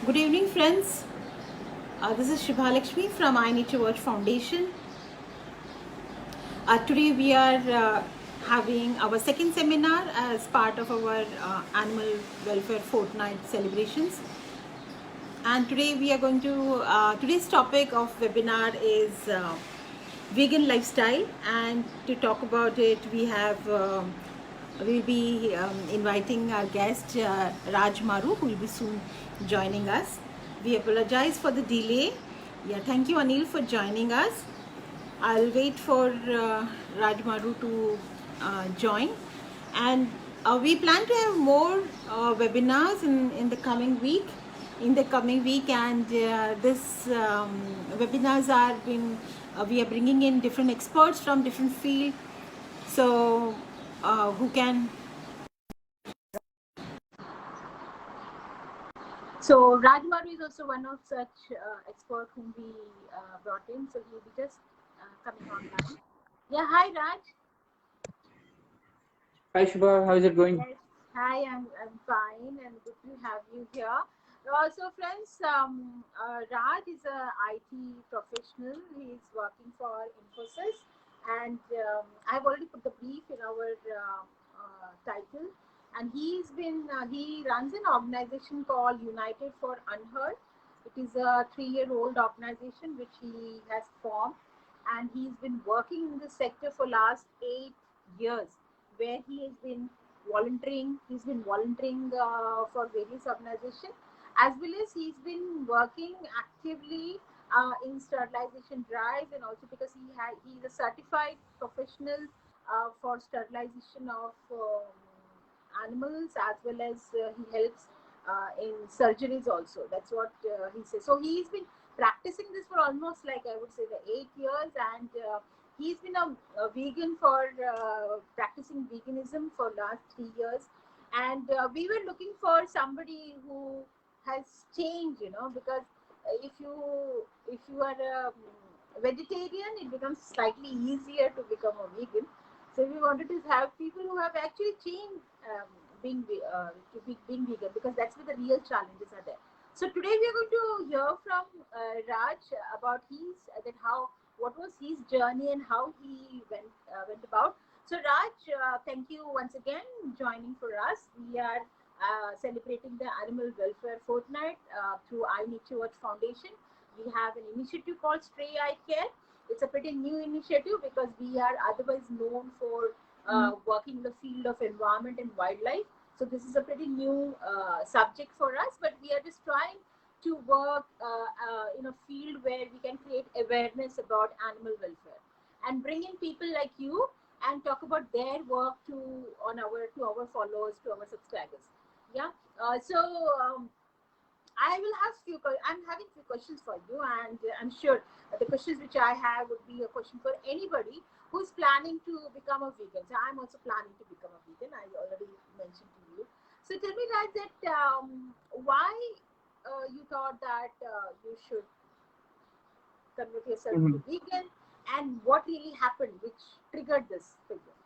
Good evening, friends. This is Shibhalakshmi from iNaturewatch Foundation. Today we are having our second seminar as part of our Animal Welfare Fortnight celebrations. And today we are going to, today's topic of webinar is vegan lifestyle. And to talk about it, we'll be inviting our guest Raj Maru, who will be soon joining us. We apologize for the delay. Yeah, thank you, Anil, for joining us. I'll wait for Raj Maru to join, and we plan to have more webinars in the coming week. And this webinars are been we are bringing in different experts from different fields, so who can. So Raj Maru is also one of such experts whom we brought in. So he'll be just coming online. Yeah, hi Raj. Hi Shubha, how is it going? Yes. Hi, I'm fine and good to have you here. So friends, Raj is a IT professional. He is working for Infosys, and I've already put the brief in our title. And he runs an organization called United for Unheard. It is a 3-year-old organization which he has formed, and he's been working in this sector for last 8 years, where he has been volunteering. He's been volunteering for various organizations, as well as he's been working actively in sterilization drives, and also because he's a certified professional for sterilization of animals, as well as he helps in surgeries also. That's what he says. So he's been practicing this for almost, like I would say, the 8 years, and he's been a vegan for practicing veganism for last 3 years. And we were looking for somebody who has changed, because if you are a vegetarian, it becomes slightly easier to become a vegan. So we wanted to have people who have actually changed being vegan, because that's where the real challenges are there. So today we are going to hear from Raj about what was his journey and how he went about. So Raj, thank you once again joining for us. We are celebrating the Animal Welfare Fortnight through iNaturewatch Foundation. We have an initiative called Stray Eye Care. It's a pretty new initiative because we are otherwise known for working in the field of environment and wildlife. So this is a pretty new subject for us, but we are just trying to work in a field where we can create awareness about animal welfare and bring in people like you and talk about their work to our followers, to our subscribers. Yeah. I will have I'm having few questions for you, and I'm sure the questions which I have would be a question for anybody who's planning to become a vegan. So I'm also planning to become a vegan. I already mentioned to you. So tell me, guys, that why you thought that you should convert yourself to Mhm. vegan, and what really happened which triggered this figure?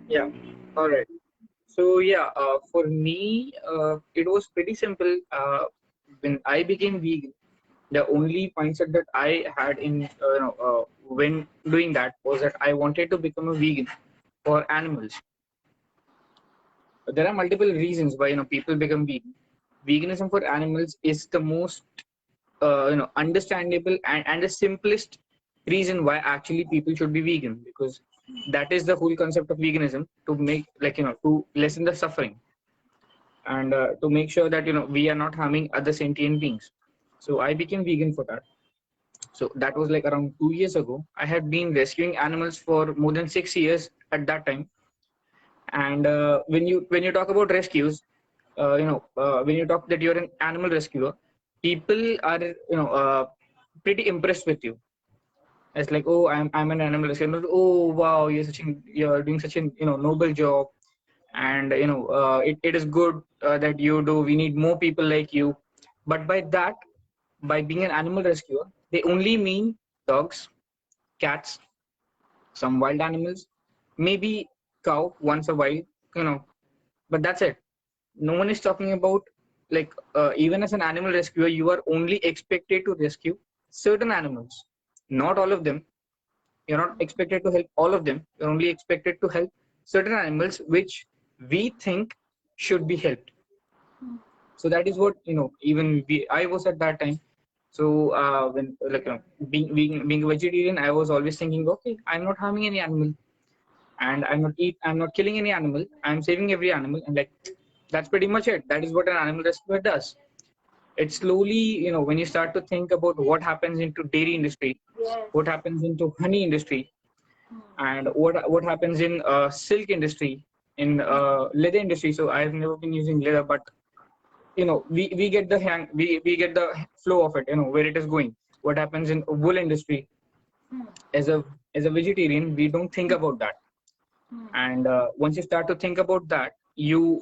Yeah, all right. So yeah, for me, it was pretty simple. When I became vegan, the only mindset that I had in when doing that was that I wanted to become a vegan for animals. There are multiple reasons why people become vegan. Veganism for animals is the most understandable and the simplest reason why actually people should be vegan, because that is the whole concept of veganism, to make to lessen the suffering, and to make sure that we are not harming other sentient beings. So I became vegan for that. So that was like around 2 years ago. I had been rescuing animals for more than 6 years at that time. And when you talk about rescues, when you talk that you're an animal rescuer, people are pretty impressed with you. It's like, oh, I'm an animal rescuer. Oh wow, you're doing such an noble job, and it is good that you do. We need more people like you. But by being an animal rescuer, they only mean dogs, cats, some wild animals, maybe cow once a while, you know, but that's it. No one is talking about, like, even as an animal rescuer, you are only expected to rescue certain animals, not all of them. You're not expected to help all of them. You're only expected to help certain animals which we think should be helped. So that is what, even I was at that time. So when, like, being a vegetarian, I was always thinking, okay, I'm not harming any animal, and I'm not killing any animal. I'm saving every animal, and like, that's pretty much it. That is what an animal rescuer does. It's slowly, when you start to think about what happens into dairy industry, Yes. what happens into honey industry, and what happens in silk industry, in leather industry. So I've never been using leather, but we get the we get the flow of it, where it is going. What happens in wool industry? As a vegetarian, we don't think about that. And once you start to think about that, you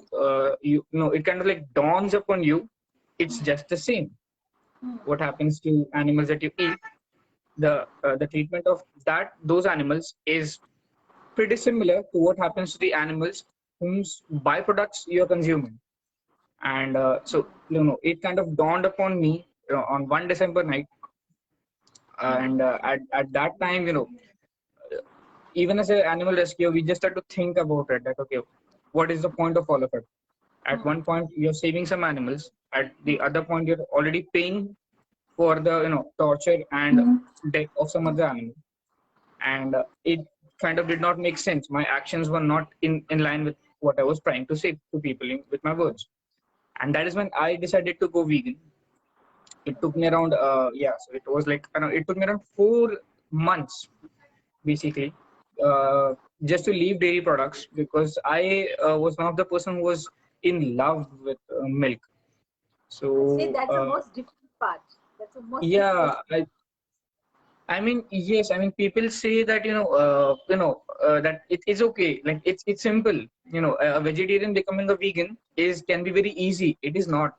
know, it kind of like dawns upon you, it's just the same. What happens to animals that you eat, the treatment of those animals is pretty similar to what happens to the animals whose byproducts you're consuming. And so, it kind of dawned upon me on one December night. And at that time, even as an animal rescue, we just had to think about it, that okay, what is the point of all of it? At one point you're saving some animals, at the other point you're already paying for the torture and death of some other animal. And it kind of did not make sense. My actions were not in line with what I was trying to say to people with my words. And that is when I decided to go vegan. It took me around so it was like, it took me around 4 months basically, uh, just to leave dairy products, because I was one of the person who was in love with milk. I say So that's the most difficult part. That's the most difficult. yeah, I mean, yes, I mean, people say that that it is okay, like it's simple. A vegetarian becoming a vegan is can be very easy. It is not,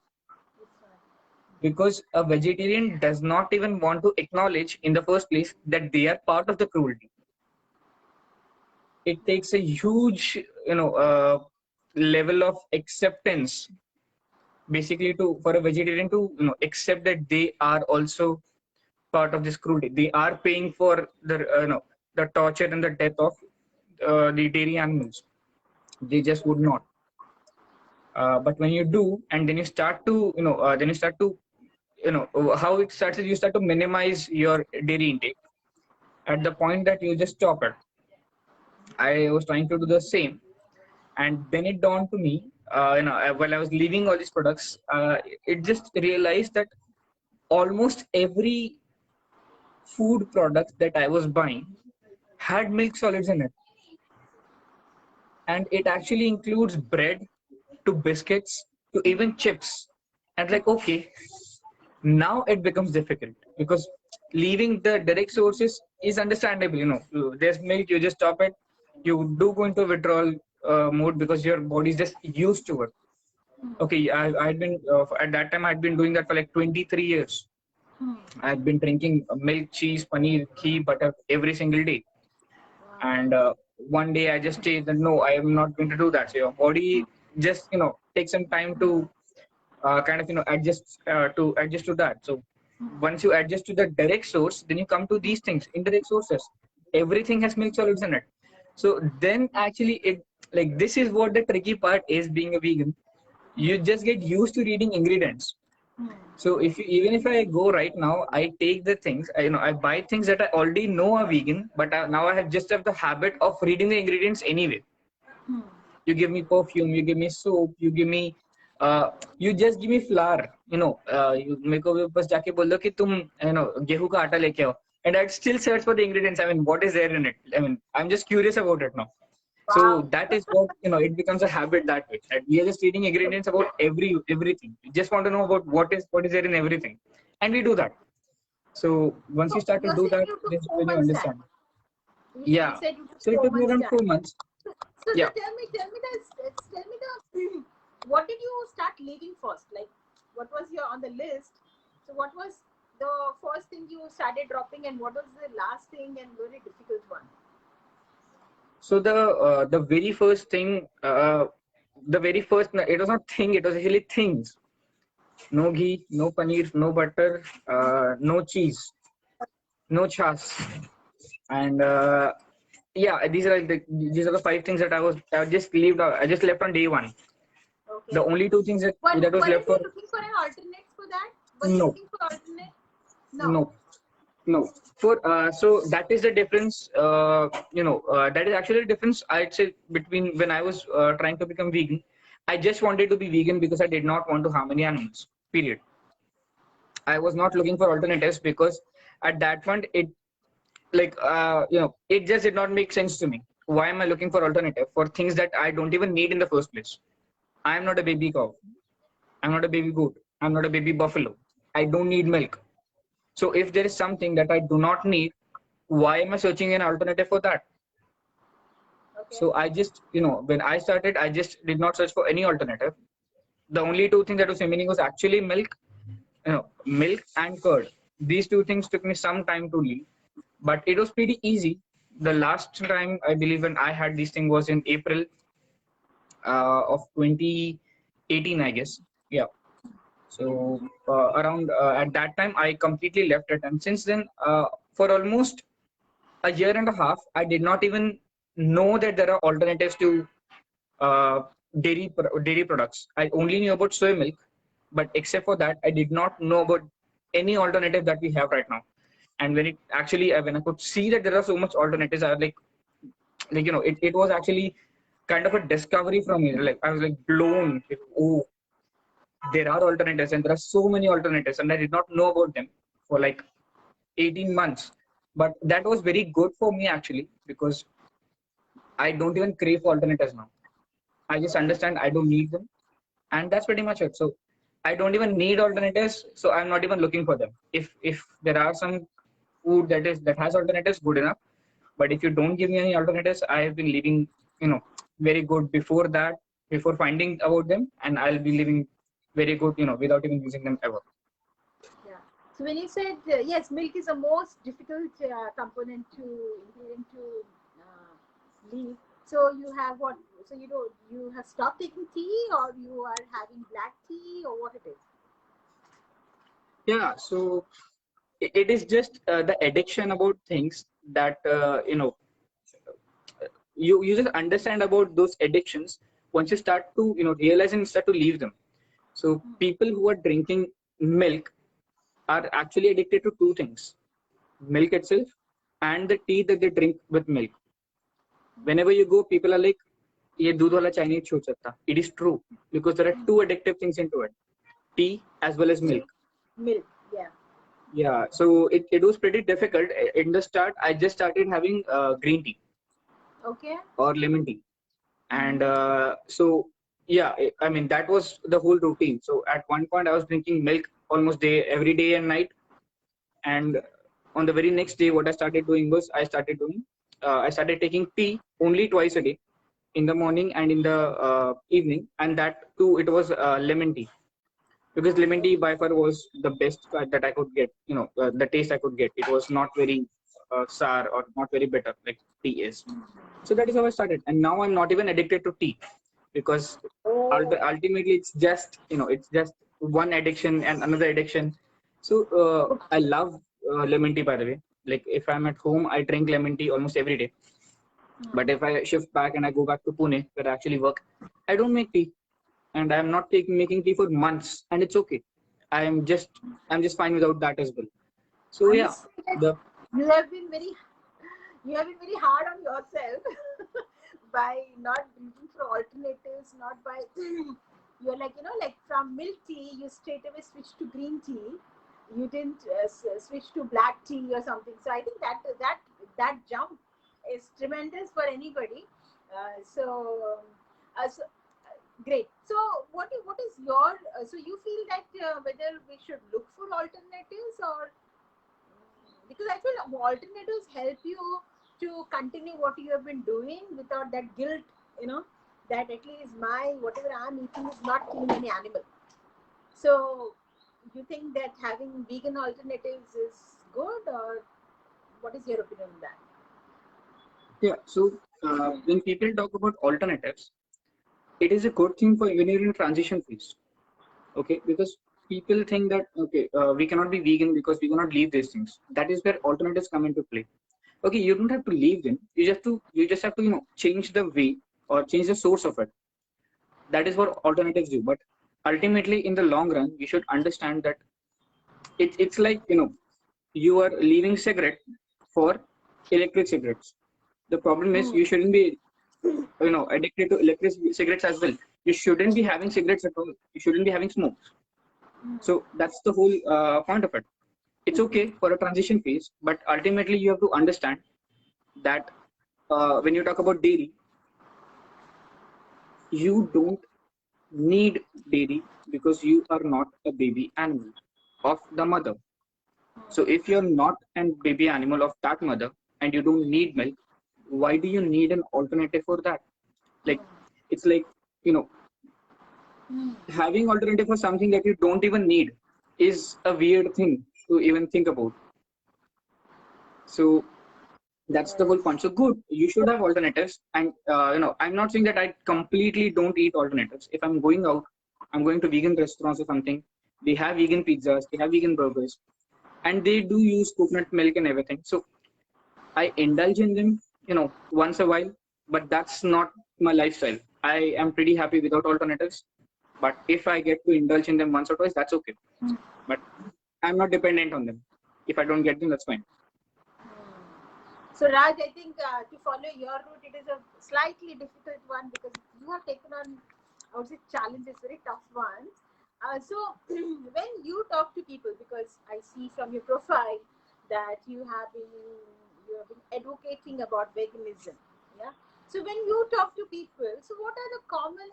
because a vegetarian does not even want to acknowledge in the first place that they are part of the cruelty. It takes a huge level of acceptance, basically, to for a vegetarian to accept that they are also part of this cruelty. They are paying for the torture and the death of the dairy animals. They just would not. But when you do, and then you start to how it starts is, you start to minimize your dairy intake at the point that you just stop it. I was trying to do the same. And then it dawned to me, while I was leaving all these products, it just realized that almost every food product that I was buying had milk solids in it. And it actually includes bread to biscuits to even chips. And like, okay, now it becomes difficult, because leaving the direct sources is understandable. There's milk, you just stop it. You do go into withdrawal mode because your body is just used to it. Okay, I'd been at that time I'd been doing that for like 23 years. I'd been drinking milk, cheese, paneer, ghee, butter every single day. And one day I just said that no, I am not going to do that. So your body just takes some time to kind of adjust to that. So once you adjust to the direct source, then you come to these things, indirect sources. Everything has milk solids in it. So then actually it, like, this is what the tricky part is being a vegan. You just get used to reading ingredients. So even if I go right now, I take the things, I buy things that I already know are vegan, but now I have just have the habit of reading the ingredients anyway. You give me perfume, you give me soap, you just give me flour. मेरे को बस जाके बोल दो कि तुम गेहूं का आटा लेके आओ, and I'd still search for the ingredients. I mean, what is there in it? I mean, I'm just curious about it now. So Wow. that is what, it becomes a habit that way. That we are just reading ingredients about everything. We just want to know about what is there in everything, and we do that. So once you So start to you're do saying that, you took this is when four you months time. understand. You Yeah. said you took So it four took me months around time. 4 months. So Yeah. tell me this. Tell me the what did you start leaving first? Like, what was your on the list? So what was the first thing you started dropping, and what was the last thing and very difficult one? So the very first thing the very first, it was not thing, it was actually things. No ghee, no paneer, no butter, no cheese, no chas. And yeah, these are the five things that I just left. I just left on day one. The Okay. only two things But that was left weren't you for. looking for an alternate for that? Were you No, looking for alternate? No. no, no. For so that is the difference. That is actually the difference. I'd say between when I was trying to become vegan, I just wanted to be vegan because I did not want to harm any animals. Period. I was not looking for alternatives because at that point it just did not make sense to me. Why am I looking for alternative for things that I don't even need in the first place? I am not a baby cow. I'm not a baby goat. I'm not a baby buffalo. I don't need milk. So if there is something that I do not need, why am I searching an alternative for that? Okay. So I just, when I started, I just did not search for any alternative. The only two things that was remaining was actually milk and curd. These two things took me some time to leave, but it was pretty easy. The last time I believe when I had this thing was in April of 2018, I guess. Yeah. So around at that time, I completely left it, and since then, for almost a year and a half, I did not even know that there are alternatives to uh, dairy products. I only knew about soy milk, but except for that, I did not know about any alternative that we have right now. And when it actually when I could see that there are so much alternatives, I was it was actually kind of a discovery from me. Like I was like blown. Like, oh, there are alternatives, and there are so many alternatives, and I did not know about them for like 18 months. But that was very good for me actually because I don't even crave for alternatives now. I just understand I don't need them, and that's pretty much it. So I don't even need alternatives, so I'm not even looking for them. If there are some food that has alternatives, good enough. But if you don't give me any alternatives, I have been living, very good before that, before finding about them, and I'll be living very good, without even using them ever. Yeah. So when you said yes, milk is the most difficult component to ingredient to leave. So you have what? So you have stopped taking tea, or you are having black tea, or what it is? Yeah, so it is just the addiction about things that you just understand about those addictions once you start to realize and start to leave them. So people who are drinking milk are actually addicted to two things: milk itself and the tea that they drink with milk. Whenever you go, people are like, "ये दूध वाला चाय नहीं छोड़ सकता." It is true because there are two addictive things into it: tea as well as milk. Milk. Yeah. Yeah, so it was pretty difficult. In the start, I just started having green tea Okay. or lemon tea. And Mm-hmm. so, yeah, I mean, that was the whole routine. So at one point, I was drinking milk almost every day and night. And on the very next day, what I started doing was I started taking tea only twice a day, in the morning and in the evening. And that too, it was lemon tea, because lemon tea by far was the best that I could get. The taste I could get. It was not very sour or not very bitter like tea is. So that is how I started, and now I'm not even addicted to tea, because Oh. ultimately it's just one addiction and another addiction. So I love lemon tea, by the way. Like if I'm at home, I drink lemon tea almost every day. But if I shift back and I go back to Pune, where I actually work, I don't make tea, and I'm not making tea for months, and it's okay. I'm just fine without that as well. So I yeah, must say that the you have been very hard on yourself by not looking for alternatives, not by you're like like from milk tea you straight away switch to green tea. You didn't switch to black tea or something. So I think that jump is tremendous for anybody. So great. So what is your so you feel that whether we should look for alternatives, or because I feel alternatives help you to continue what you have been doing without that guilt, that at least my whatever I'm eating is not killing any animal. So you think that having vegan alternatives is good, or what is your opinion on that? yeah. So when people talk about alternatives, it is a good thing for when you're in transition phase. Okay, because people think that okay, we cannot be vegan because we cannot leave these things. That is where alternatives come into play. Okay, you don't have to leave them. You just have to change the way or change the source of it. That is what alternatives do. But ultimately, in the long run, you should understand that it's like you are leaving cigarette for electric cigarettes. The problem is Hmm. you shouldn't be addicted to electric cigarettes as well. You shouldn't be having cigarettes at all. You shouldn't be having smokes. So that's the whole point of it. It's okay for a transition phase, but ultimately you have to understand that when you talk about dairy, you don't need dairy because you are not a baby animal of the mother. So if you're not a baby animal of that mother and you don't need milk, why do you need an alternative for that? Like it's like you know having alternative for something that you don't even need is a weird thing to even think about. So that's the whole Yes. point. So good, you should have alternatives. And I'm not saying that I completely don't eat alternatives. If I'm going out, I'm going to vegan restaurants or something. They have vegan pizzas, they have vegan burgers, and they do use coconut milk and everything. So I indulge in them, once a while, but that's not my lifestyle. I am pretty happy without alternatives. But if I get to indulge in them once or twice, that's okay. But I'm not dependent on them. If I don't get them, that's fine. So Raj, I think to follow your route, it is a slightly difficult one because you have taken on, I would say, challenges, very tough ones. So when you talk to people, because I see from your profile that you have been advocating about veganism, yeah. So when you talk to people, so what are the common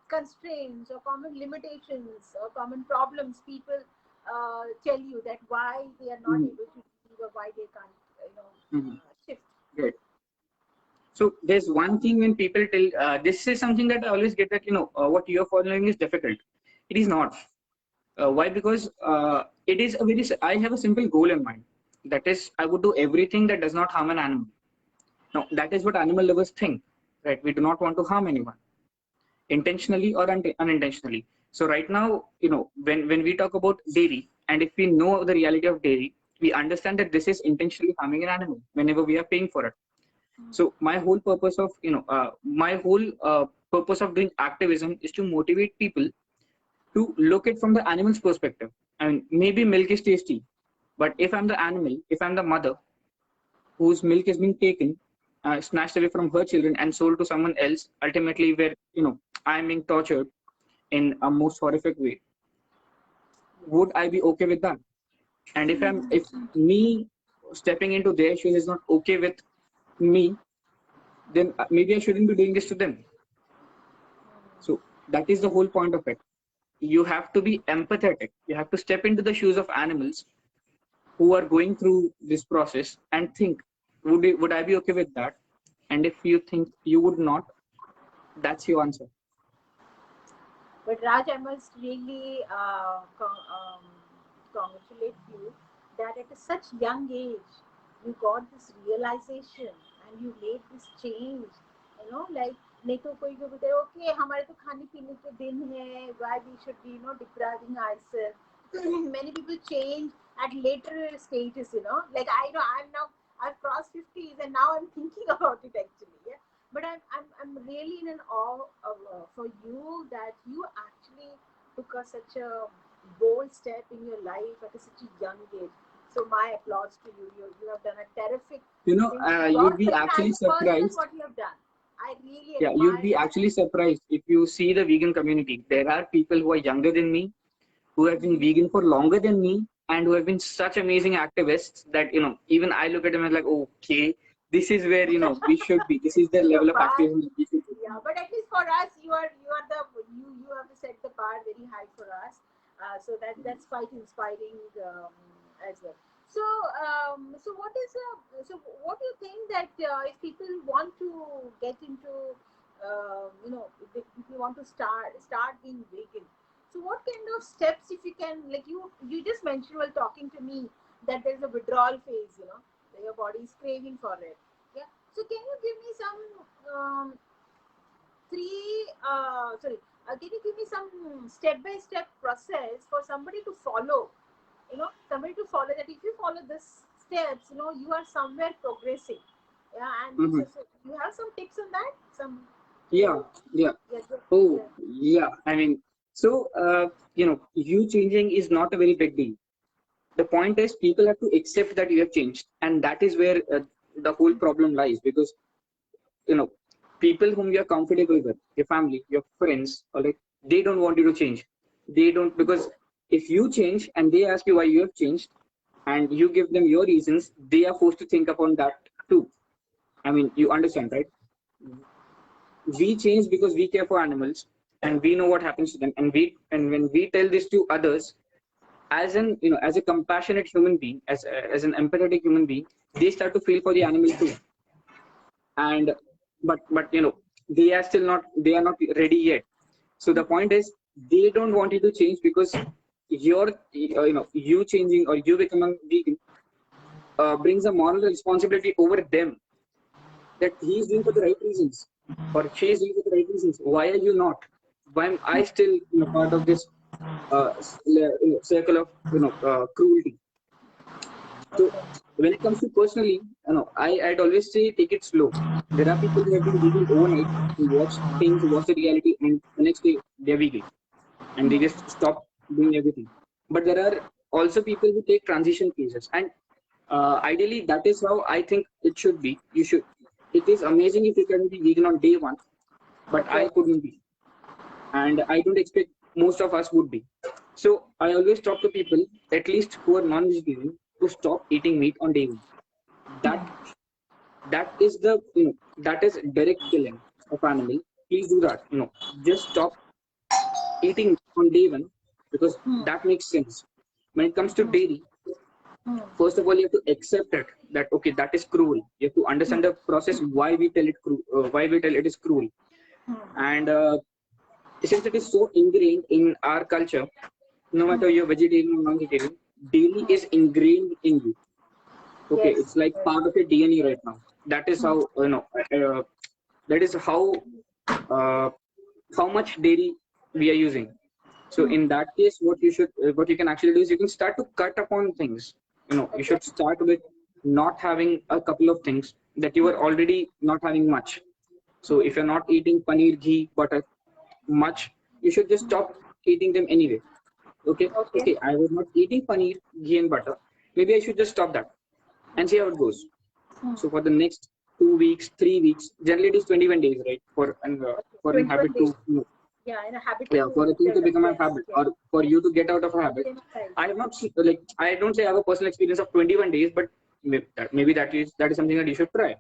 constraints or common limitations or common problems people tell you that why they are not Mhm. able to leave or why they can't, Mhm. shift? Great. So there's one thing when people tell, this is something that I always get that, what you're following is difficult. It is not. Why? Because it is I have a simple goal in mind. That is, I would do everything that does not harm an animal. Now, that is what animal lovers think, right? We do not want to harm anyone, intentionally or unintentionally. So right now, when we talk about dairy, and if we know the reality of dairy, we understand that this is intentionally harming an animal whenever we are paying for it. So my whole purpose of doing activism is to motivate people to look at from the animal's perspective. I mean, maybe milk is tasty, but if I'm the animal, if I'm the mother whose milk is being taken, snatched away from her children and sold to someone else, ultimately where I'm being tortured in a most horrific way, would I be okay with that? And if me stepping into their shoes is not okay with me, then maybe I shouldn't be doing this to them. So that is the whole point of it. You have to be empathetic. You have to step into the shoes of animals who are going through this process and think, would I be okay with that? And if you think you would not, that's your answer. But Raj, I must really congratulate you that at such young age you got this realization and you made this change. Like नहीं तो कोई को बोलते okay हमारे तो खाने पीने के दिन है why we should be depriving ourselves. Many people change at later stages. Like I know I've crossed 50s and now I'm thinking about it actually. Yeah. But I'm really in an awe for you that you actually took such a bold step in your life at such a young age. So my applause to you. You have done a terrific thing. Your You'd be kind actually of person, surprised. what you have done. I really Yeah, you'd admire be that. actually surprised if you see the vegan community. There are people who are younger than me, who have been vegan for longer than me, and who have been such amazing activists that even I look at them and like, okay, this is where we should be. This is the The level of bar, activism that we should be. yeah, but at least for us, you have to set the bar very high for us. So that's quite inspiring as well. So what do you think that if people want to get into if people want to start being vegan, so what kind of steps, if you can, like you just mentioned while talking to me that there's a withdrawal phase, that your body is craving for it. Yeah. So can you give me some three, sorry, can you give me some step-by-step process for somebody to follow? Somebody to follow, that if you follow this steps, you are somewhere progressing. Yeah, and Mm-hmm. so you have some tips on that? Some, Yeah, yeah. yeah, Oh, yeah. yeah. I mean, so, you changing is not a very big deal. The point is, people have to accept that you have changed. And that is where the whole problem lies. Because, you know, people whom you're comfortable with, your family, your friends, or like, they don't want you to change. They don't, because if you change and they ask you why you have changed and you give them your reasons, they are forced to think upon that too. I mean, you understand, right? We change because we care for animals and we know what happens to them, and when we tell this to others, as an as a compassionate human being, as an empathetic human being, they start to feel for the animal too. And but they are still not, they are not ready yet. So the point is, they don't want you to change because your you changing or you becoming vegan brings a moral responsibility over them, that he is doing for the right reasons or she is doing for the right reasons. Why are you not? Why am I still part of this circle of cruelty? So Okay. when it comes to personally, I'd always say take it slow. There are people who have been vegan overnight, who watch things, watch the reality, and the next day they're vegan and they just stop doing everything. But there are also people who take transition phases, and ideally that is how I think it should be. You should. It is amazing if you can be vegan on day one, but I Okay. couldn't be, and I don't expect most of us would be. So I always talk to people, at least who are non-vegetarian, to stop eating meat on day one. That that is the that is direct killing of animal. Please do that. Just stop eating on day one, because Hmm. that makes sense. When it comes to Hmm. dairy, Hmm. first of all, you have to accept it, that okay, that is cruel. You have to understand the process why we tell it why we tell it is cruel. Hmm. And since it is so ingrained in our culture, no matter you're vegetarian or non-vegetarian, dairy Hmm. is ingrained in you. Okay, Yes. it's like Yes. part of your DNA right now. That is Hmm. how that is uh, how much dairy we are using. So Hmm. in that case, what you can actually do is you can start to cut upon things. You Okay. should start with not having a couple of things that you are Hmm. already not having much. So Hmm. if you're not eating paneer, ghee, butter much, you should just stop eating them anyway. Okay. Okay, I was not eating paneer, ghee, and butter. Maybe I should just stop that and see how it goes. Hmm. So for the next 2 weeks, 3 weeks, generally it is 21 days, right? Okay. For an habit 21 days. to Yeah, in a habit yeah, to for a thing to develop. become a Yes. habit, Yes. or for you to get out of a habit. Same applies. I have not seen, like, I don't say I have a personal experience of 21 days, but maybe that is something that you should try.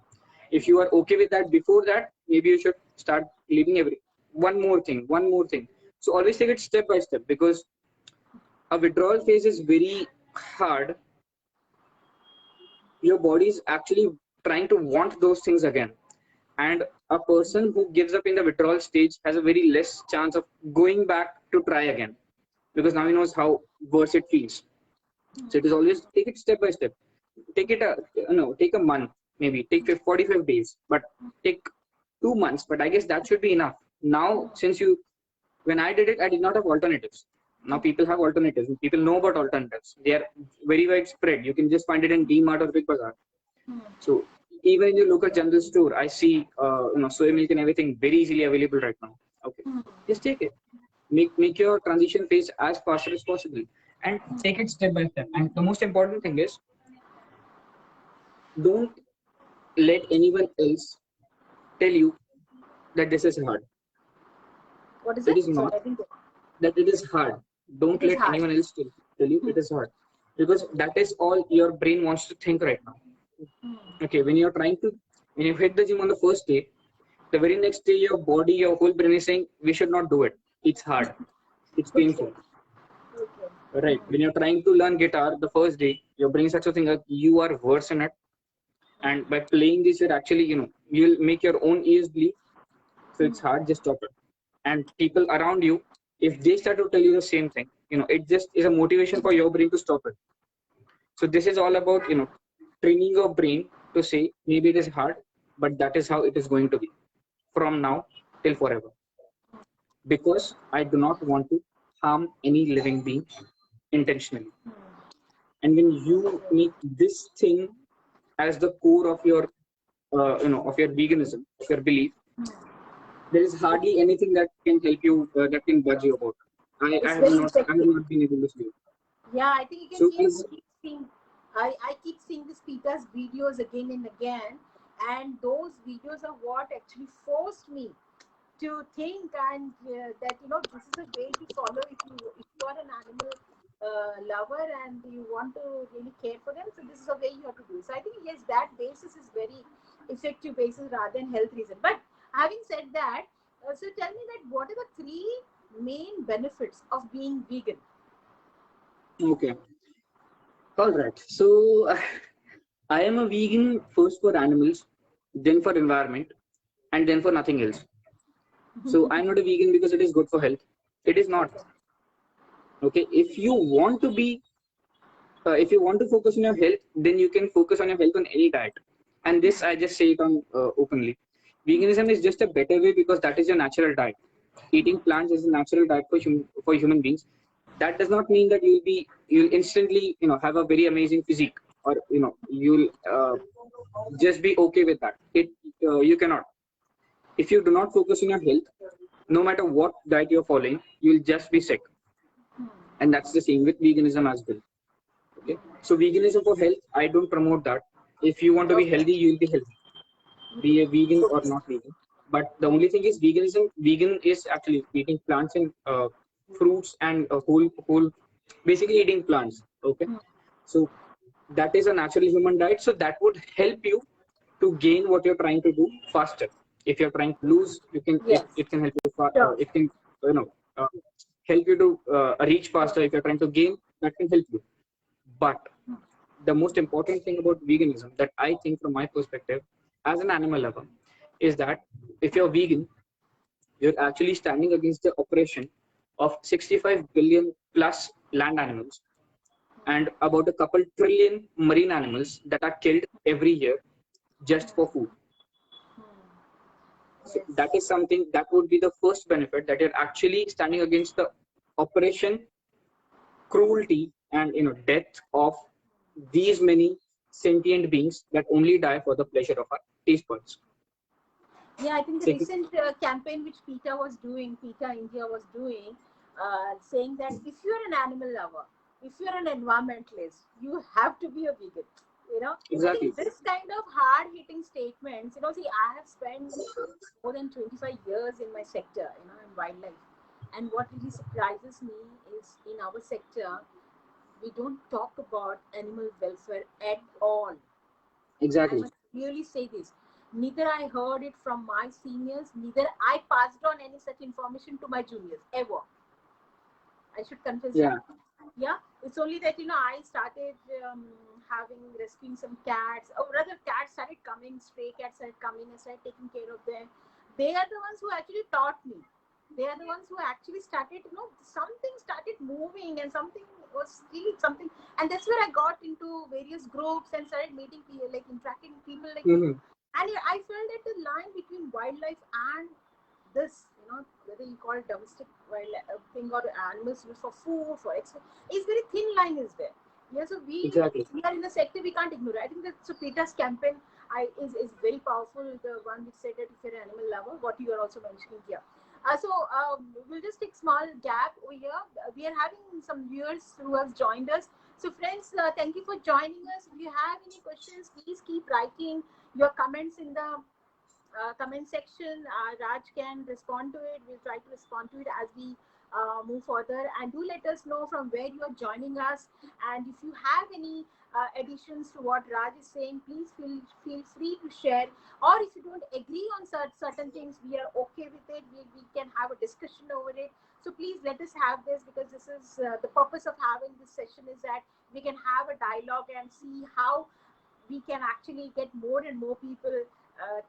If you are okay with that before that, maybe you should start leaving every one more thing. So always take it step by step, because a withdrawal phase is very hard. Your body is actually trying to want those things again, and a person who gives up in the withdrawal stage has a very less chance of going back to try again, because now he knows how worse it feels. So it is always take it step by step. Take it take a month, maybe take 45 days, but take 2 months. But I guess that should be enough. Now, since when I did it, I did not have alternatives. Now people have alternatives. People know about alternatives. They are very widespread. You can just find it in DMart or Big Bazaar. Hmm. So even in your local general store, I see soy milk and everything very easily available right now. Okay, Hmm. just take it. Make your transition phase as fast as possible, and take it step by step. And the most important thing is, don't let anyone else tell you that this is hard. What is It it? is Sorry, not. I didn't get. That it is hard. It Don't is let hard. anyone else tell you Hmm. it is hard, because that is all your brain wants to think right now. Hmm. Okay, when you hit the gym on the first day, the very next day your body, your whole brain is saying we should not do it. It's hard. It's Okay. painful. Okay. Right. When you're trying to learn guitar the first day, your brain starts to think that you are worse in it. And by playing this, you're actually, you'll make your own ears bleed. So it's hard, just stop it. And people around you, if they start to tell you the same thing, it just is a motivation for your brain to stop it. So this is all about, training your brain to say maybe it is hard, but that is how it is going to be from now. till forever, because I do not want to harm any living being intentionally. And when you make this thing as the core of your, of your veganism, of your belief, there is hardly anything that can help you, that can budge you about. It's very I have effective. not been able to see it. Yeah, I think you can So keep, is keep seeing. I keep seeing this Peter's videos again and again, and those videos are what actually forced me to think and that this is a way to follow if you are an animal lover and you want to really care for them. So this is a way you have to do it. So I think yes, that basis is very effective basis rather than health reason. But having said that, so tell me that what are the three main benefits of being vegan? okay. All right. So I am a vegan first for animals, then for environment, and then for nothing else. So I'm not a vegan because it is good for health. It is not. Okay. Okay. If you want to focus on your health, then you can focus on your health on any diet. And this I just say it on openly. Veganism is just a better way because that is your natural diet. Eating plants is a natural diet for human beings. That does not mean that you'll instantly have a very amazing physique, or you'll just be okay with that. You cannot. If you do not focus on your health, no matter what diet you're following, you'll just be sick. And that's the same with veganism as well. Okay. So veganism for health, I don't promote that. If you want to be Okay. healthy, you'll be healthy. Be a vegan or not vegan. But the only thing is vegan is actually eating plants and fruits and basically eating plants. Okay. So that is a natural human diet. So that would help you to gain what you're trying to do faster. If you're trying to lose, Yes. it can help you. Sure. It can uh, help you to reach faster. If you're trying to gain, that can help you. But the most important thing about veganism that I think from my perspective as an animal lover is that if you're vegan, you're actually standing against the oppression of 65 billion plus land animals and about a couple trillion marine animals that are killed every year just for food. So Yes. that is something that would be the first benefit, that you're actually standing against the oppression, cruelty, and death of these many sentient beings that only die for the pleasure of our taste buds. Yeah, I think the Second, recent campaign which PETA India was doing, saying that if you're an animal lover, if you're an environmentalist, you have to be a vegan. I exactly, think this kind of hard-hitting statements. See, I have spent more than 25 years in my sector, in wildlife, and what really surprises me is in our sector, we don't talk about animal welfare at all. I exactly, must clearly say this. Neither I heard it from my seniors, neither I passed on any such information to my juniors ever. I should confess that. yeah, Yeah, it's only that I started having rescuing some cats, or rather, cats started coming, stray cats started coming, and started taking care of them. They are the ones who actually taught me. They are the ones who actually started, something started moving, and something was really something, and that's where I got into various groups and started meeting people, like interacting with people like you. hmm, And I felt that the line between wildlife and this, whether you call it domestic wildlife thing or animals used for food, for exercise, is very thin line is there. Yeah, so exactly, we are in a sector we can't ignore it. I think that so Peter's campaign is very powerful. The one which said that if you're an animal lover, what you are also mentioning here. We'll just take small gap over here. We are having some viewers who have joined us. So friends, thank you for joining us. If you have any questions, please keep writing your comments in the comment section. Raj can respond to it. We'll try to respond to it as we move further. And do let us know from where you are joining us. And if you have any additions to what Raj is saying, please feel free to share. Or if you don't agree on certain things, we are okay with it. We can have a discussion over it. So please let us have this, because this is the purpose of having this session, is that we can have a dialogue and see how we can actually get more and more people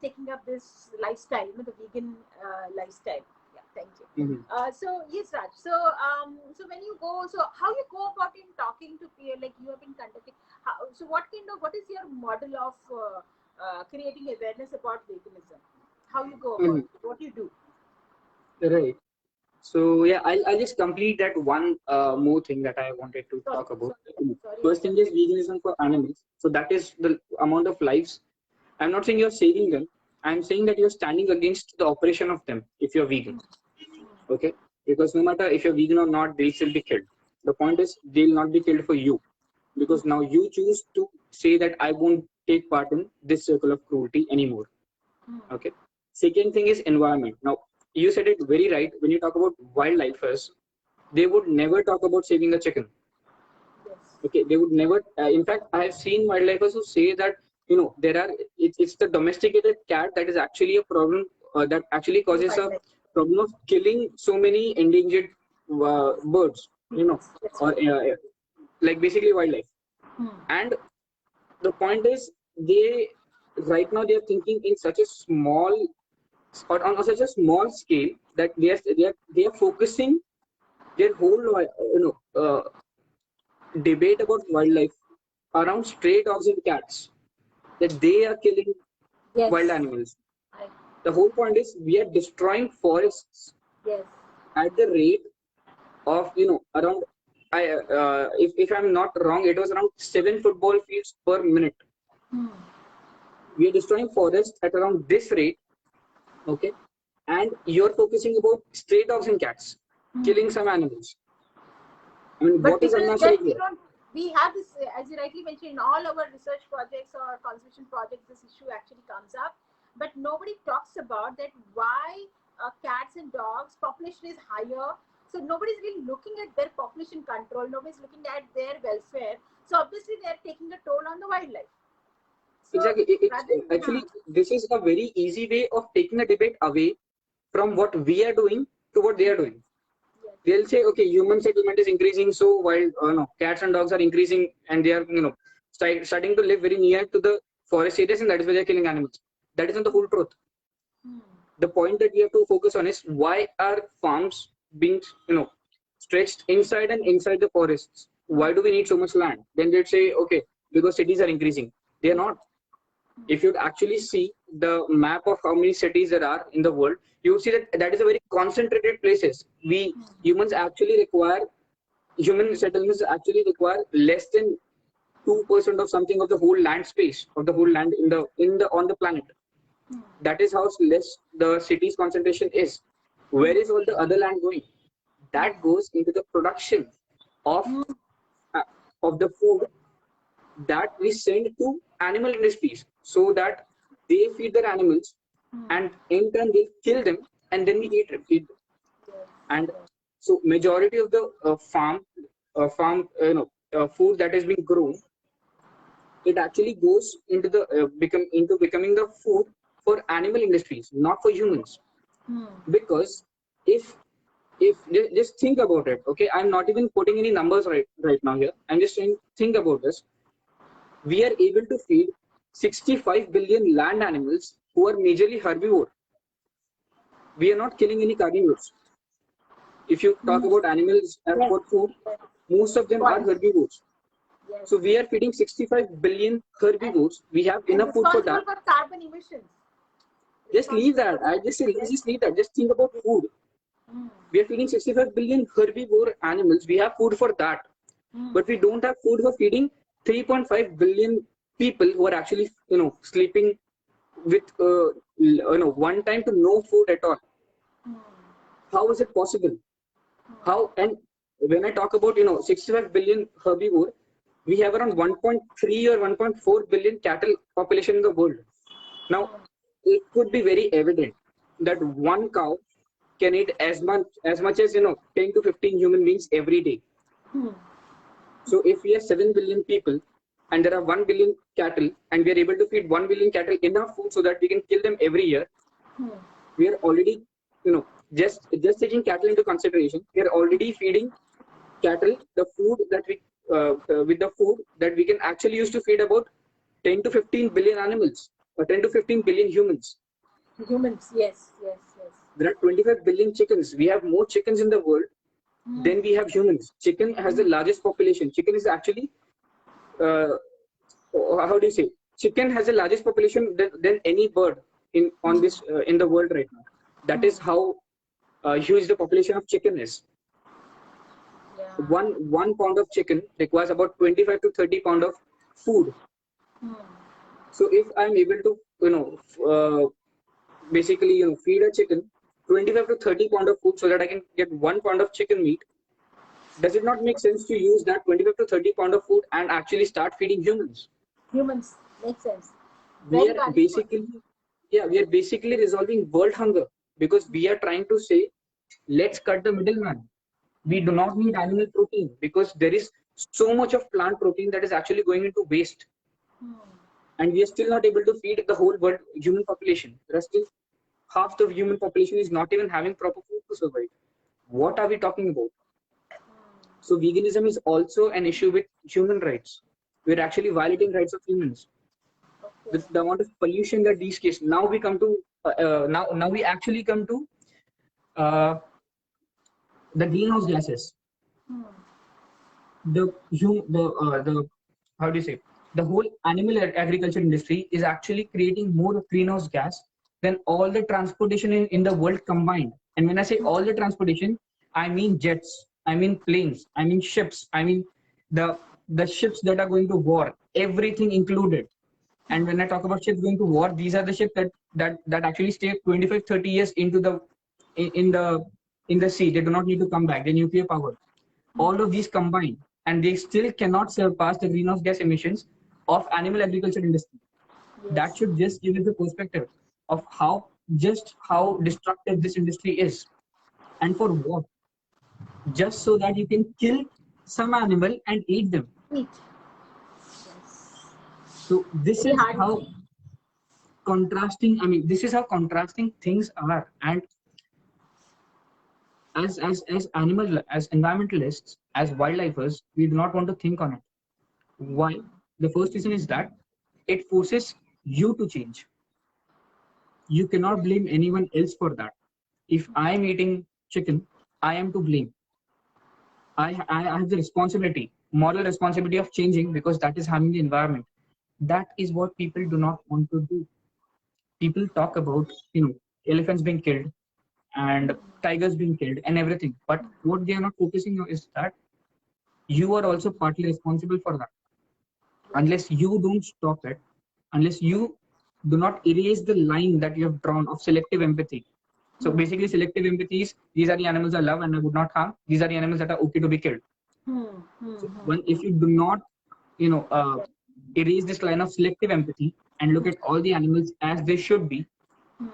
taking up this lifestyle, the vegan lifestyle. Yeah, thank you. hmm, So yes, Raj. So when you go, so how you go about in talking to peer, like you have been conducting. So what is your model of creating awareness about veganism? How you go about hmm. it? What you do? Right. So yeah, I'll just complete that one more thing that I wanted to Sorry, talk about. sorry, sorry. First thing is veganism for animals. So that is the amount of lives. I'm not saying you're saving them. I'm saying that you're standing against the operation of them if you're vegan. Okay? Because no matter if you're vegan or not, they'll still be killed. The point is they'll not be killed for you. Because now you choose to say that I won't take part in this circle of cruelty anymore. Okay. Second thing is environment. Now you said it very right when you talk about wildlifers. They would never talk about saving a chicken. Yes. Okay, they would never. In fact, I have seen wildlifers who say that there are it's the domesticated cat that is actually a problem that actually causes a Wildlife. problem of killing so many endangered birds. That's Or right. like basically wildlife. And the point is, they right now they are thinking in such a small or on such a small scale that they are focusing their whole debate about wildlife around stray dogs and cats, that they are killing wild Yes. animals. I, The whole point is we are destroying forests yes. at the rate of around if I'm not wrong, it was around 7 football fields per minute. We are destroying forests at around this rate, okay? And you're focusing about stray dogs and cats, killing some animals. I mean, But what is people unnatural just, here? we have this, as you rightly mentioned, in all our research projects or conservation projects, this issue actually comes up. But nobody talks about that why cats and dogs population is higher. So nobody's really looking at their population control. Nobody's looking at their welfare. So obviously they are taking a toll on the wildlife. So Exactly. It's rather, actually this is a very easy way of taking the debate away from what we are doing to what they are doing. yes, They'll say, okay, human settlement is increasing, so while no, cats and dogs are increasing, and they are starting to live very near to the forest areas, and that is why they're killing animals. That is not the whole truth. The point that we have to focus on is why are farms being stretched inside and inside the forests? Why do we need so much land? Then they'd say, okay, because cities are increasing. They are not. If you'd actually see the map of how many cities there are in the world, you would see that that is a very concentrated places. We humans actually require human settlements actually require less than 2% of something of the whole land space of the whole land in the on the planet. That is how less the city's concentration is. Where is all the other land going? That goes into the production of uh, of the food that we send to animal industries so that they feed their animals, and in turn they kill them, and then we feed them. yes, And so majority of the farm food that is being grown, it actually goes into the becoming the food for animal industries, not for humans. Because if just think about it, okay, I'm not even putting any numbers right now here, I'm just saying, think about this. We are able to feed 65 billion land animals who are majorly herbivore. We are not killing any carnivores. If you talk about animals yes, for food, most of them are point. herbivores. Yes. So we are feeding 65 billion And, herbivores. We have and enough food for responsible that. for carbon emissions. Just leave Responsible that. for, I just say, let's yes, just leave that. Just think about food. We are feeding 65 billion herbivore animals. We have food for that. But we don't have food for feeding 3.5 billion people who are actually, sleeping with, one time to no food at all. How is it possible? How? And when I talk about, 65 billion herbivore, we have around 1.3 or 1.4 billion cattle population in the world. Now, it could be very evident that one cow can eat as much as 10 to 15 human beings every day. So if we have 7 billion people and there are 1 billion cattle, and we are able to feed 1 billion cattle enough food so that we can kill them every year, we are already, just taking cattle into consideration, we are already feeding cattle the food that we with the food that we can actually use to feed about 10 to 15 billion animals or 10 to 15 billion humans. humans. Yes, yes, yes. There are 25 billion chickens. We have more chickens in the world than we have humans. Chicken has the largest population. Chicken is actually, uh, how do you say? Chicken has the largest population than any bird in the world right now. That is how huge the population of chicken is. Yeah. One pound of chicken requires about 25 to 30 pound of food. Hmm. So if I'm able to, basically, feed a chicken 25 to 30 pound of food so that I can get 1 pound of chicken meat, does it not make sense to use that 25 to 30 pound of food and actually start feeding humans? Humans, makes sense. We Very are valid point. basically, yeah, we are basically resolving world hunger because we are trying to say, let's cut the middleman. We do not need animal protein because there is so much of plant protein that is actually going into waste, Hmm. and we are still not able to feed the whole world human population. There are still half the human population is not even having proper food to survive. What are we talking about? So veganism is also an issue with human rights. We're actually violating rights of humans. Okay. The amount of pollution that these cases. Now we come to now we actually come to uh, the greenhouse gases. Hmm. The how do you say, the whole animal agriculture industry is actually creating more greenhouse gas than all the transportation in the world combined. And when I say all the transportation, I mean jets, I mean planes, I mean ships, I mean the ships that are going to war, everything included. And when I talk about ships going to war, these are the ships that actually stay 25 30 years into the in the in the sea. They do not need to come back. They're nuclear powered. All of these combined, and they still cannot surpass the greenhouse gas emissions of animal agriculture industry. That Yes. should just give us a perspective of how destructive this industry is, and for what? Just so that you can kill some animal and eat them. Eat. Yes. So this Very is hard. how contrasting. I mean, this is how contrasting things are. And as as environmentalists, as wildlifers, we do not want to think on it. Why? The first reason is that it forces you to change. You cannot blame anyone else for that. If I am eating chicken, I am to blame. I have the responsibility, moral responsibility of changing because that is harming the environment. That is what people do not want to do. People talk about, elephants being killed and tigers being killed and everything. But what they are not focusing on is that you are also partly responsible for that. Unless you don't stop it, unless you do not erase the line that you have drawn of selective empathy. So Hmm. basically, selective empathy is these are the animals I love and I would not harm. These are the animals that are okay to be killed. Hmm. Hmm. So Hmm. when if you do not, you know, uh, erase this line of selective empathy and look at all the animals as they should be, Hmm.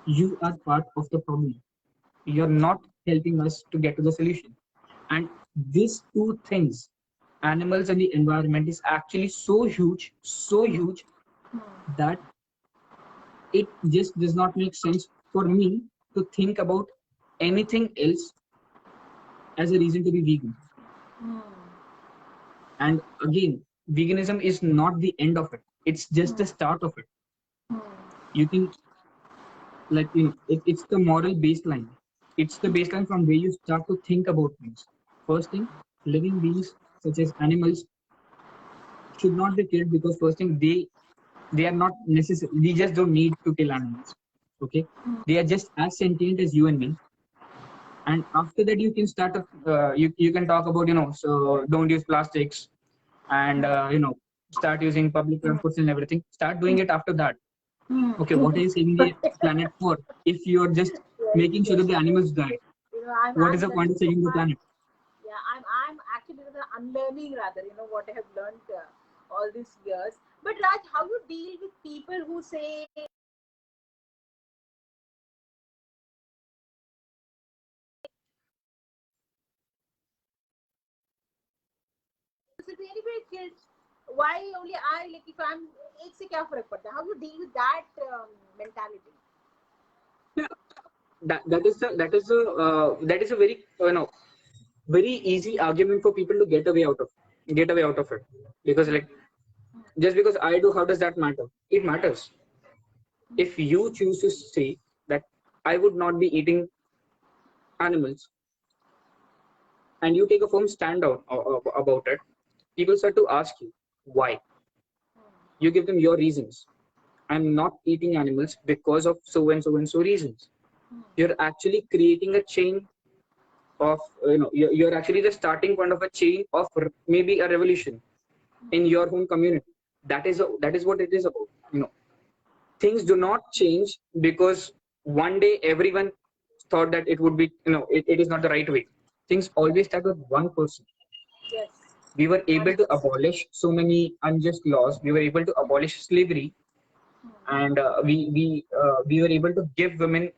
you are part of the problem. You're not helping us to get to the solution. And these two things, animals and the environment, is actually so huge that it just does not make sense for me to think about anything else as a reason to be vegan. Hmm. And again, veganism is not the end of it. It's just Hmm. the start of it. Hmm. You can, like, it's the moral baseline. It's the baseline from where you start to think about things. First thing, living beings such as animals should not be killed because first thing, they are not necessary. We just don't need to kill animals. Okay, they are just as sentient as you and me. And after that, you can start. You can talk about, so don't use plastics, and start using public transports and everything. Start doing it after that. Hmm. Okay, what are you saving the planet for if you're just Yes. making sure Yes. that the animals die? What is I'm the point learning of so saving the much. planet? Yeah, I'm actually unlearning rather. What I have learned all these years. But Raj, how you deal with people who say this will be anybody killed? Why only I? Like if I'm, एक से क्या फर्क पड़ता है? How you deal with that mentality? Yeah, that is a very, very easy argument for people to get away out of it, because like, just because I do, how does that matter? It matters. If you choose to say that I would not be eating animals, and you take a firm stand out about it, people start to ask you why. You give them your reasons. I'm not eating animals because of so and so and so reasons. Hmm. You're actually creating a chain of, you're actually the starting point of a chain of maybe a revolution in Hmm. your own community. That is what it is about. Things do not change because one day everyone thought that it would be, it is not the right way. Things Yes. always start with one person. Yes. We were able to 1%. abolish so many unjust laws. We were able to abolish slavery, Hmm. and we were able to give women,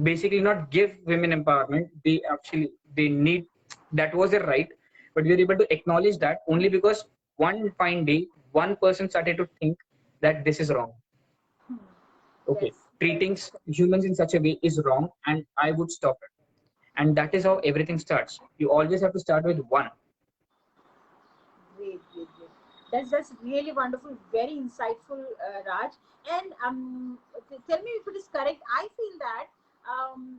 basically not give women empowerment. They need, that was their right, but we were able to acknowledge that only because one fine day one person started to think that this is wrong. Hmm. Okay, Yes. Yes. treating humans in such a way is wrong, and I would stop it. And that is how everything starts. You always have to start with one. Great, great, great. That's really wonderful, very insightful, Raj. And tell me if it is correct. I feel that um,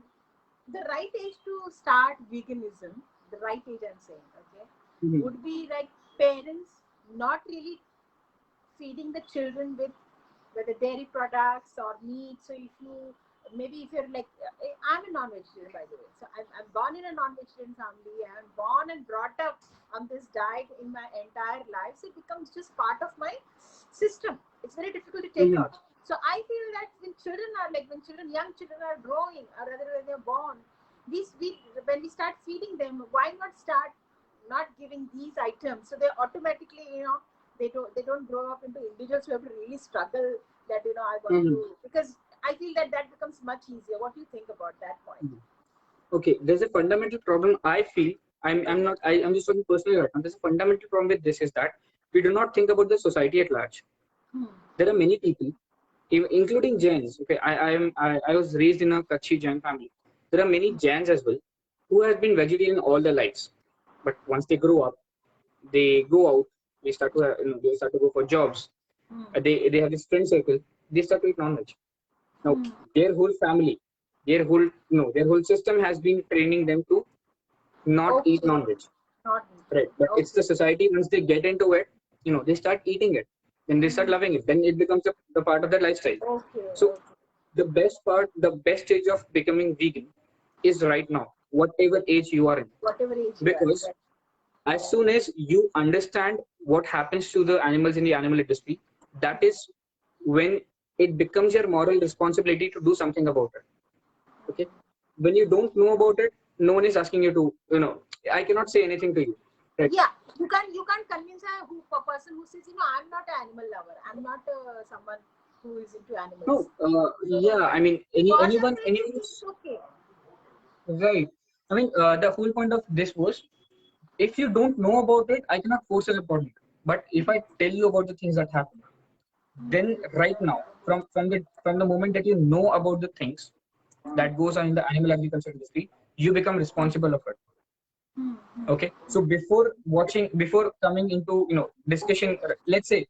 the right age to start veganism, the right age I'm saying, okay, Mhm. would be like parents not really feeding the children with whether dairy products or meat. So if you, maybe if you're like, I'm a non-vegetarian by the way, so I'm born in a non-vegetarian family. I'm born and brought up on this diet in my entire life. So it becomes just part of my system. It's very difficult to take Mhm. out. So I feel that when children are like, when children, young children are growing, or rather when they're born, these we when we start feeding them, why not start not giving these items, so they automatically, they don't grow up into individuals who have to really struggle, that I want to, Mhm. because I feel that that becomes much easier. What do you think about that point? Mhm. Okay, there's a fundamental problem I feel. I'm just talking personally right now. There's a fundamental problem with this is that we do not think about the society at large. Hmm. There are many people, including Jains. Okay, I was raised in a Kutchi Jain family. There are many Jains as well who have been vegetarian all their lives, but once they grow up, they go out, they start to go for jobs. Hmm. They have this friend circle. They start to eat non-veg. Now Hmm. their whole family, their whole system has been training them to not eat Okay. non-veg. Not me. Right, but it's Okay. the society. Once they get into it, they start eating it, then they start Hmm. loving it, then it becomes the part of their lifestyle. Okay. So Okay. the best stage of becoming vegan is right now, whatever age you are in. Whatever age you are, Because yes. as soon as you understand what happens to the animals in the animal industry, that is when it becomes your moral responsibility to do something about it. Okay, when you don't know about it, no one is asking you to, I cannot say anything to you, right? Yeah, you can't convince a person who says, I'm not an animal lover, I'm not someone who is into No, animals. So yeah, I mean, for them anyone, they think it's anyone's okay. right. I mean, the whole point of this was, if you don't know about it, I cannot force it upon you. But if I tell you about the things that happen, then right now, from the moment that you know about the things that goes on in the animal agriculture industry, you become responsible of it. Hmm. Okay, so before coming into discussion, let's say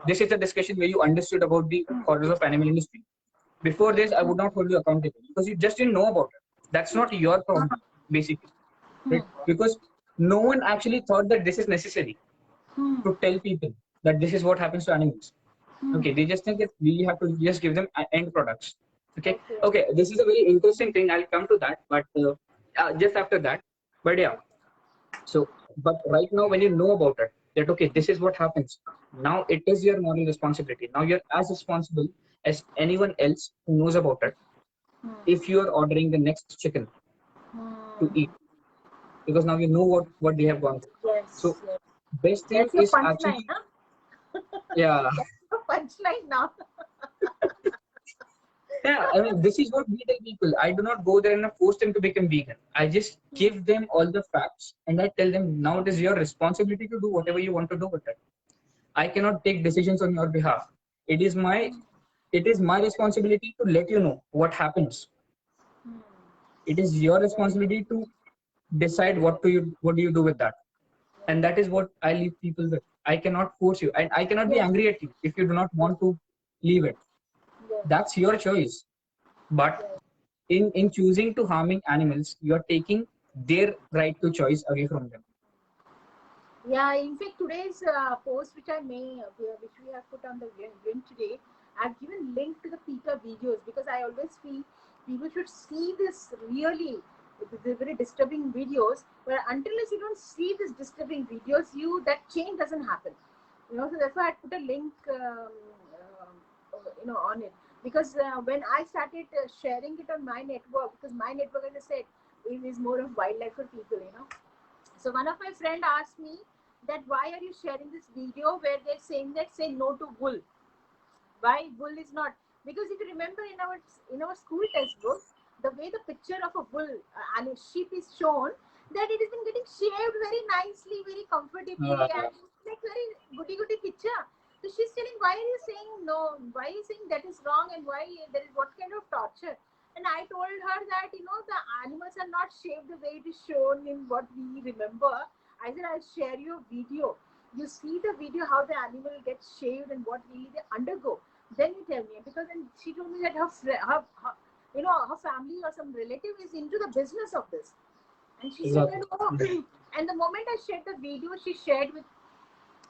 this is a discussion where you understood about the horrors of animal industry. Before this, I would not hold you accountable because you just didn't know about it. That's not your problem, basically, Hmm. right? Because no one actually thought that this is necessary Hmm. to tell people that this is what happens to animals. Hmm. Okay, they just think that we have to just give them end products. Okay, Okay. okay, this is a very interesting thing. I'll come to that, but just after that. But yeah, so, but right now, when you know about it, that okay, this is what happens. Now it is your moral responsibility. Now you're as responsible as anyone else who knows about it. Hmm. If you are ordering the next chicken to Hmm. eat, because now you know what they have gone through. So, Yes, yes. best thing That's your is punchline, actually, huh? yeah, That's your punchline now. yeah. I mean, this is what we tell people. I do not go there and force them to become vegan. I just give them all the facts and I tell them now it is your responsibility to do whatever you want to do with it. I cannot take decisions on your behalf. It is my it is my responsibility to let you know what happens. Hmm. It is your responsibility to decide what do you do with that. And that is what I leave people with. I cannot force you, and I cannot be Yes, angry at you if you do not yes, want to leave it. yes, That's your choice. But yes. in choosing to harming animals, you are taking their right to choice away from them. Yeah, in fact, today's post which I made, which we have put on the link today, I've given link to the PETA videos, because I always feel People should see this really the very disturbing videos. But until you don't see these disturbing videos, that change doesn't happen. So that's why I put a link, on it, because when I started sharing it on my network, because my network, as I said, is more of wildlife for people. So one of my friend asked me that why are you sharing this video where they're saying that say no to wool? Why wool is not? Because if you remember in our school textbook, the way the picture of a bull and a sheep is shown, that it has been getting shaved very nicely, very comfortably, and like very goody goody picture. So she's telling, why are you saying no? Why are you saying that is wrong, and why there is what kind of torture? And I told her that the animals are not shaved the way it is shown in what we remember. I said I'll share you a video. You see the video how the animal gets shaved and what really they undergo. Then you tell me, because then she told me that her family or some relative is into the business of this, and she said that, oh, and the moment I shared the video, she shared with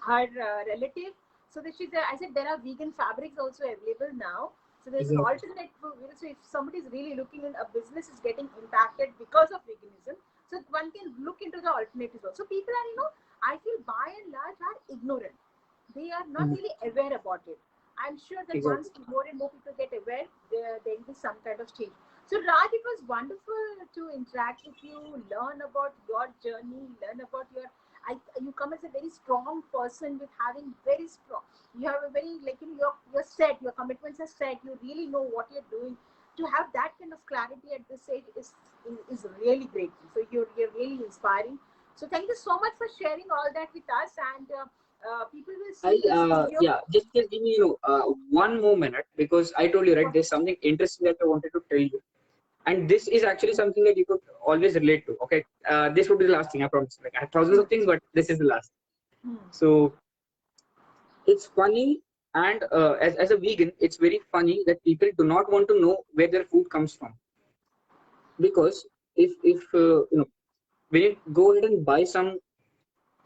her relative. So that she said, I said there are vegan fabrics also available now. So there's an alternate. So if somebody is really looking in a business is getting impacted because of veganism, so one can look into the alternatives also. People are, I feel by and large are ignorant. They are not really aware about it. I'm sure that once more and more people get aware, there will be some kind of change. So Raj, it was wonderful to interact with you, learn about your journey, learn about you come as a very strong person with having very strong, you have a very, like, you're set, your commitments are set, you really know what you're doing. To have that kind of clarity at this age is really great. So you're really inspiring. So thank you so much for sharing all that with us, and people will see this video. Just give me one more minute, because I told you, right, there's something interesting that I wanted to tell you, and this is actually something that you could always relate to. Okay, this would be the last thing, I promise. Like, I have thousands of things, but this is the last. So it's funny, and as a vegan, it's very funny that people do not want to know where their food comes from, because if when you go ahead and buy some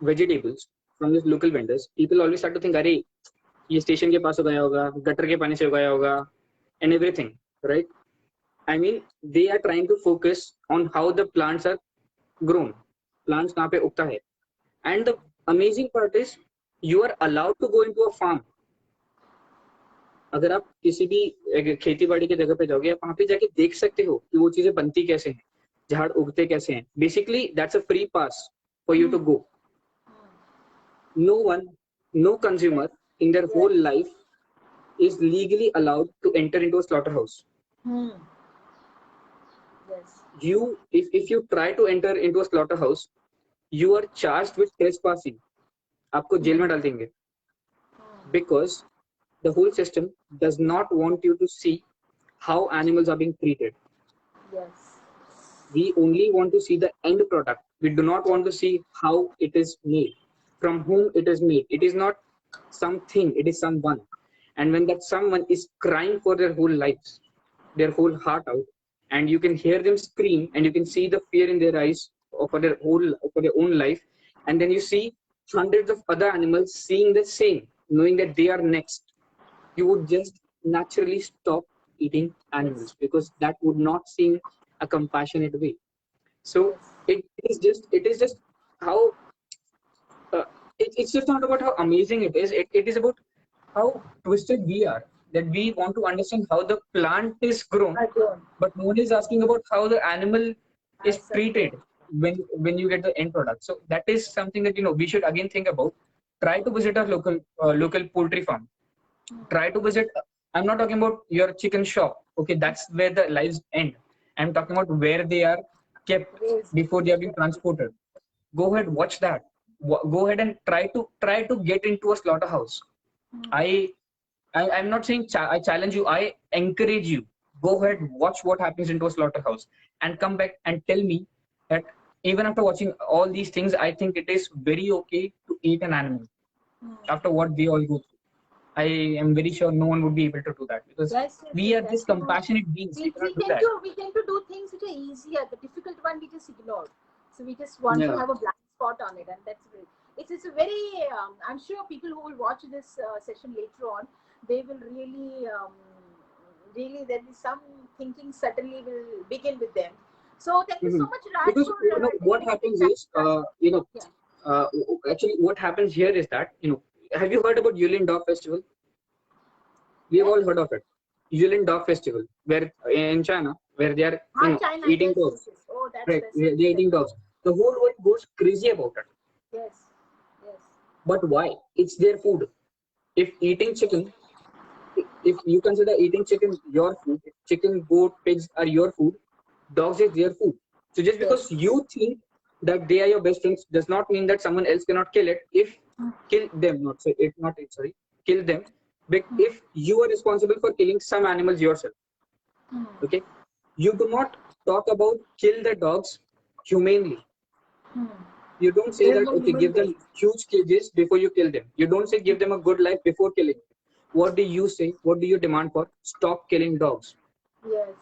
vegetables from these local vendors, people always start to think, "Arey, ये station के पास उगाया होगा, gutter के पानी से उगाया होगा," and everything, right? I mean, they are trying to focus on how the plants are grown. Plants कहाँ पे उगता है. And the amazing part is, you are allowed to go into a farm. अगर आप किसी भी खेती बाड़ी की जगह पे जाओगे, आप वहाँ पे जाके देख सकते हो कि वो चीजें बनती कैसे हैं, झाड़ उगते कैसे हैं. Basically, that's a free pass for you to go. No one, no consumer in their whole life is legally allowed to enter into a slaughterhouse. If you try to enter into a slaughterhouse, you are charged with trespassing. आपको jail में डाल देंगे, because the whole system does not want you to see how animals are being treated. We only want to see the end product. We do not want to see how it is made, from whom it is made. It is not something, it is someone. And when that someone is crying for their whole lives, their whole heart out, and you can hear them scream, and you can see the fear in their eyes for their own life, and then you see hundreds of other animals seeing the same, knowing that they are next, you would just naturally stop eating animals, because that would not seem a compassionate way. So it is just how it's just not about how amazing it is. It is about how twisted we are, that we want to understand how the plant is grown, but no one is asking about how the animal is treated when you get the end product. So that is something that we should again think about. Try to visit a local poultry farm. Try to visit. I'm not talking about your chicken shop. Okay, that's where the lives end. I'm talking about where they are kept before they are being transported. Go ahead, watch that. Go ahead and try to get into a slaughterhouse. I'm not saying I challenge you. I encourage you. Go ahead, watch what happens into a slaughterhouse, and come back and tell me that even after watching all these things, I think it is very okay to eat an animal after what they all go through. I am very sure no one would be able to do that, because we are just compassionate beings. We tend to do things which are easier. The difficult one we just ignore. So we just want to have a blind spot on it, and that's great. It's a very. I'm sure people who will watch this session later on, they will really really there is some thinking certainly will begin with them. So thank you Hmm. so much, Raj, Because for what taking the happens time is, with us. Yeah. uh, actually what happens here is that, have you heard about Yulin Dog Festival? We've Where? all heard of it. Yulin Dog Festival, where in China, where they are, Ah, China. eating Yes, yes, dogs. yes. Oh, that's Right? that's They're something that. eating dogs. The whole world goes crazy about it. Yes, yes. But why? It's their food. If eating chicken, if you consider eating chicken your food, if chicken, goat, pigs are your food, dogs is their food. So just because Yes. you think that they are your best friends does not mean that someone else cannot kill it. If kill them, not say it, not it, sorry, kill them. But Hmm. if you are responsible for killing some animals yourself, Hmm. okay, you do not talk about kill the dogs humanely. Hmm. You don't say There is that, no okay, human give them base. huge cages before you kill them. You don't say give them a good life before killing. What do you say? What do you demand for? Stop killing dogs. Yes.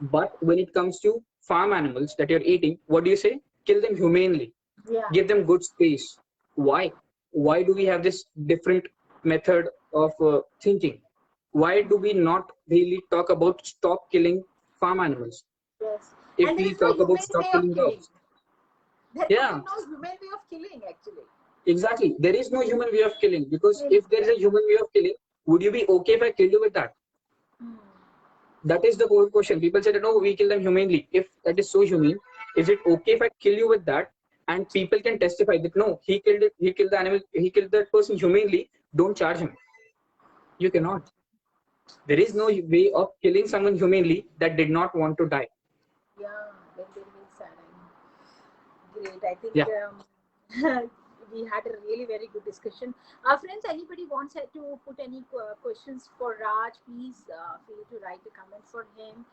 But when it comes to farm animals that you're eating, what do you say? Kill them humanely. Yeah. Give them good space. Why? Why do we have this different method of thinking? Why do we not really talk about stop killing farm animals Yes. if And there we is no talk about human stop way of killing killing. dogs? There Yeah, is no human way of killing actually. exactly. There is no human way of killing, because Killing. if there is Yeah. a human way of killing, would you be okay if I killed you with that? Hmm. That is the whole question. People say that no, we kill them humanely. If that is so humane, is it okay if I kill you with that? And people can testify that no, he killed it, he killed the animal, he killed that person humanely. Don't charge him. You cannot. There is no way of killing someone humanely that did not want to die. Yeah. Very, very, very sad. Great. I think Yeah. we had a really very good discussion. Friends, anybody wants to put any questions for Raj, please feel to write a comment for him.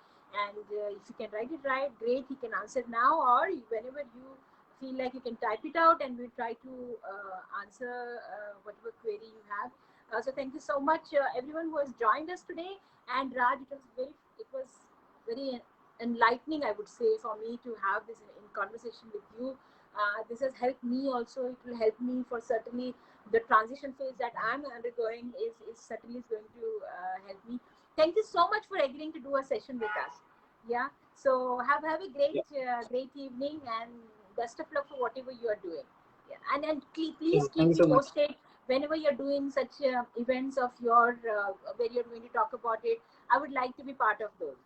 And if you can write it right, great. He can answer now, or whenever you feel like you can type it out, and we'll try to answer whatever query you have. So thank you so much, everyone who has joined us today. And Raj, it was very enlightening, I would say, for me to have this in conversation with you. This has helped me also. It will help me for certainly the transition phase that I'm undergoing is certainly is going to help me. Thank you so much for agreeing to do a session with us. Yeah. So have a Yeah. great evening, and best of luck for whatever you are doing. Yeah. And Yeah. please Thank keep you me so much. posted whenever you're doing such events of your where you're going to talk about it. I would like to be part of those.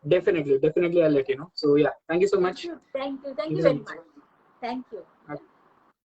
Definitely, definitely, I'll let you know. So yeah, thank you so Thank much. you. Thank you. Thank Thank you you so very much. much. Thank you. Yeah.